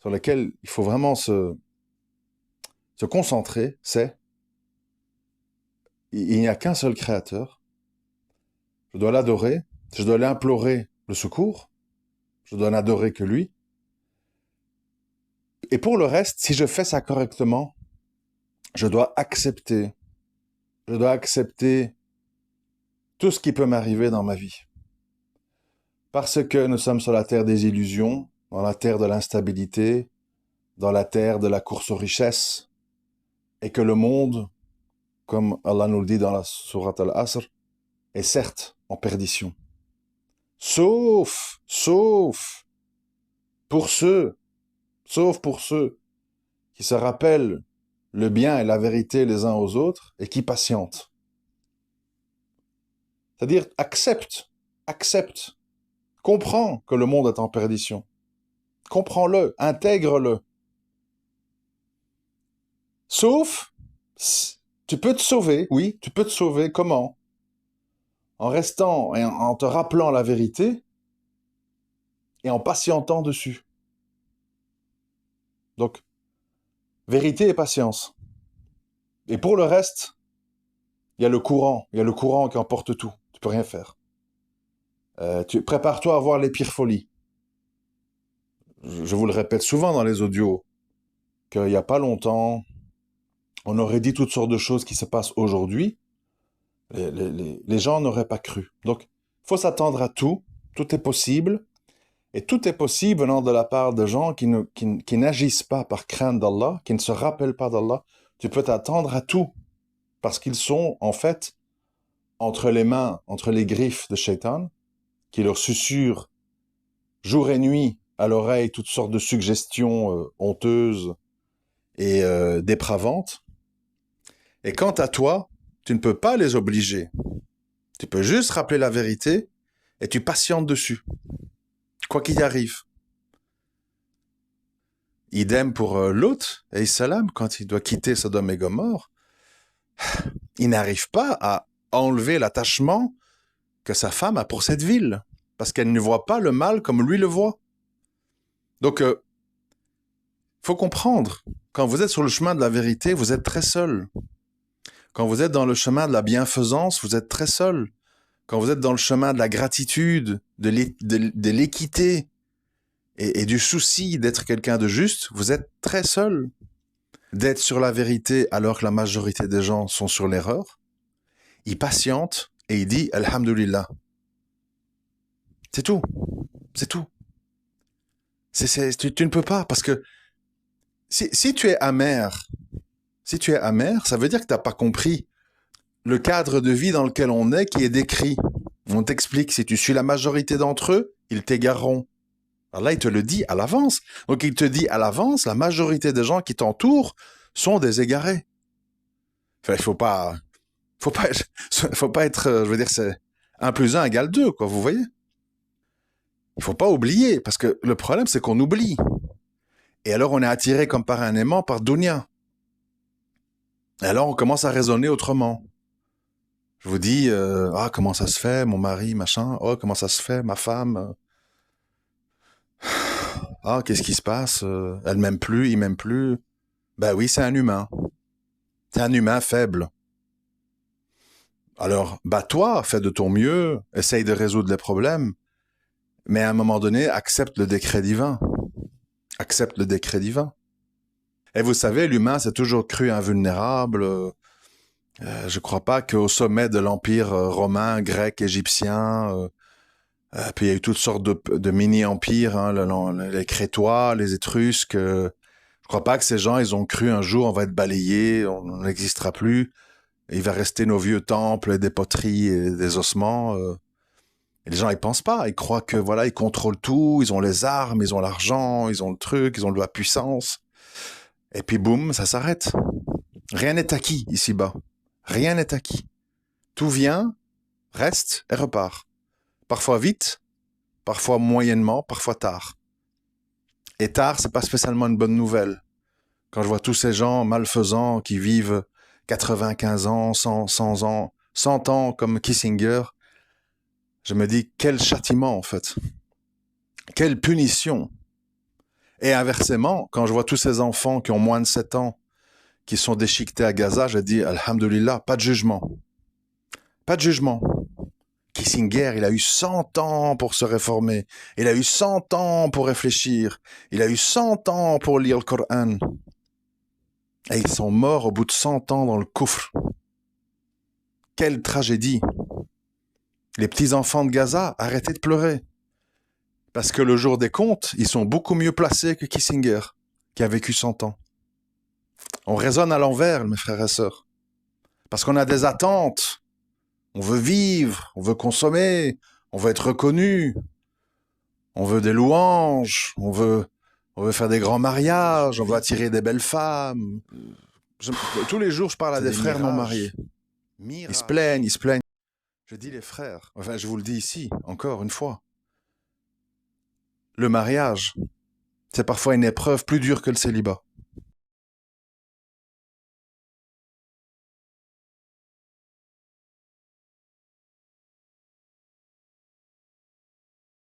sur lequel il faut vraiment se concentrer, c'est il n'y a qu'un seul créateur. Je dois l'adorer, je dois l'implorer le secours, je dois n'adorer que lui. Et pour le reste, si je fais ça correctement, je dois accepter tout ce qui peut m'arriver dans ma vie. Parce que nous sommes sur la terre des illusions, dans la terre de l'instabilité, dans la terre de la course aux richesses, et que le monde, comme Allah nous le dit dans la sourate Al-Asr, est certes en perdition. Sauf pour ceux qui se rappellent le bien et la vérité les uns aux autres et qui patientent. C'est-à-dire, accepte, comprends que le monde est en perdition. Comprends-le, intègre-le. Sauf, tu peux te sauver, oui, tu peux te sauver. Comment? En restant et en te rappelant la vérité et en patientant dessus. Donc, vérité et patience. Et pour le reste, il y a le courant qui emporte tout. Tu peux rien faire. Prépare-toi à voir les pires folies. Je vous le répète souvent dans les audios, qu'il n'y a pas longtemps, on aurait dit toutes sortes de choses qui se passent aujourd'hui. Les gens n'auraient pas cru. Donc, il faut s'attendre à tout. Tout est possible. Et tout est possible venant de la part de gens qui n'agissent pas par crainte d'Allah, qui ne se rappellent pas d'Allah. Tu peux t'attendre à tout. Parce qu'ils sont, en fait, entre les mains, entre les griffes de Shaitan, qui leur susurrent jour et nuit à l'oreille toutes sortes de suggestions honteuses et dépravantes. Et quant à toi, tu ne peux pas les obliger. Tu peux juste rappeler la vérité et tu patientes dessus. Quoi qu'il y arrive. Idem pour Lot, et salam, quand il doit quitter Sodome et Gomorrhe, il n'arrive pas à enlever l'attachement que sa femme a pour cette ville, parce qu'elle ne voit pas le mal comme lui le voit. Donc, faut comprendre, quand vous êtes sur le chemin de la vérité, vous êtes très seul. Quand vous êtes dans le chemin de la bienfaisance, vous êtes très seul. Quand vous êtes dans le chemin de la gratitude, de l'équité et du souci d'être quelqu'un de juste, vous êtes très seul. D'être sur la vérité alors que la majorité des gens sont sur l'erreur, il patiente et il dit « Alhamdulillah ». C'est tout. C'est tout. Tu ne peux pas, parce que si tu es amer, ça veut dire que tu n'as pas compris le cadre de vie dans lequel on est qui est décrit. On t'explique, si tu suis la majorité d'entre eux, ils t'égareront. Alors là, il te le dit à l'avance. Donc il te dit à l'avance, la majorité des gens qui t'entourent sont des égarés. Enfin, il faut pas être, je veux dire, c'est 1 plus 1 égale 2, quoi, vous voyez? Il faut pas oublier, parce que le problème, c'est qu'on oublie. Et alors, on est attiré comme par un aimant par Dunya. Et alors, on commence à raisonner autrement. Je vous dis, comment ça se fait, mon mari, machin, comment ça se fait, ma femme, qu'est-ce qui se passe, elle m'aime plus, il m'aime plus. Ben oui, c'est un humain. C'est un humain faible. Alors, bats-toi, fais de ton mieux, essaye de résoudre les problèmes, mais à un moment donné, accepte le décret divin. Accepte le décret divin. Et vous savez, l'humain s'est toujours cru invulnérable. Je crois pas qu'au sommet de l'empire romain, grec, égyptien, puis il y a eu toutes sortes de mini-empires, hein, les Crétois, les Étrusques. Je crois pas que ces gens, ils ont cru un jour on va être balayés, on n'existera plus. Il va rester nos vieux temples, des poteries et des ossements. Et les gens, ils pensent pas. Ils croient que voilà, ils contrôlent tout, ils ont les armes, ils ont l'argent, ils ont le truc, ils ont la puissance. Et puis boum, ça s'arrête. Rien n'est acquis ici-bas. Rien n'est acquis. Tout vient, reste et repart. Parfois vite, parfois moyennement, parfois tard. Et tard, c'est pas spécialement une bonne nouvelle. Quand je vois tous ces gens malfaisants qui vivent 95 ans, 100 ans, 100 ans comme Kissinger, je me dis quel châtiment en fait. Quelle punition. Et inversement, quand je vois tous ces enfants qui ont moins de 7 ans, qui sont déchiquetés à Gaza, je dis, alhamdoulilah, pas de jugement. Pas de jugement. Kissinger, il a eu 100 ans pour se réformer. Il a eu 100 ans pour réfléchir. Il a eu 100 ans pour lire le Coran. Et ils sont morts au bout de 100 ans dans le coufre. Quelle tragédie. Les petits-enfants de Gaza, arrêtez de pleurer. Parce que le jour des comptes, ils sont beaucoup mieux placés que Kissinger, qui a vécu 100 ans. On raisonne à l'envers, mes frères et sœurs. Parce qu'on a des attentes. On veut vivre, on veut consommer, on veut être reconnu, on veut des louanges, on veut faire des grands mariages, on veut attirer des belles femmes. Tous les jours, je parle à des frères non mariés. Ils se plaignent, ils se plaignent. Je dis les frères, enfin je vous le dis ici, encore une fois. Le mariage, c'est parfois une épreuve plus dure que le célibat.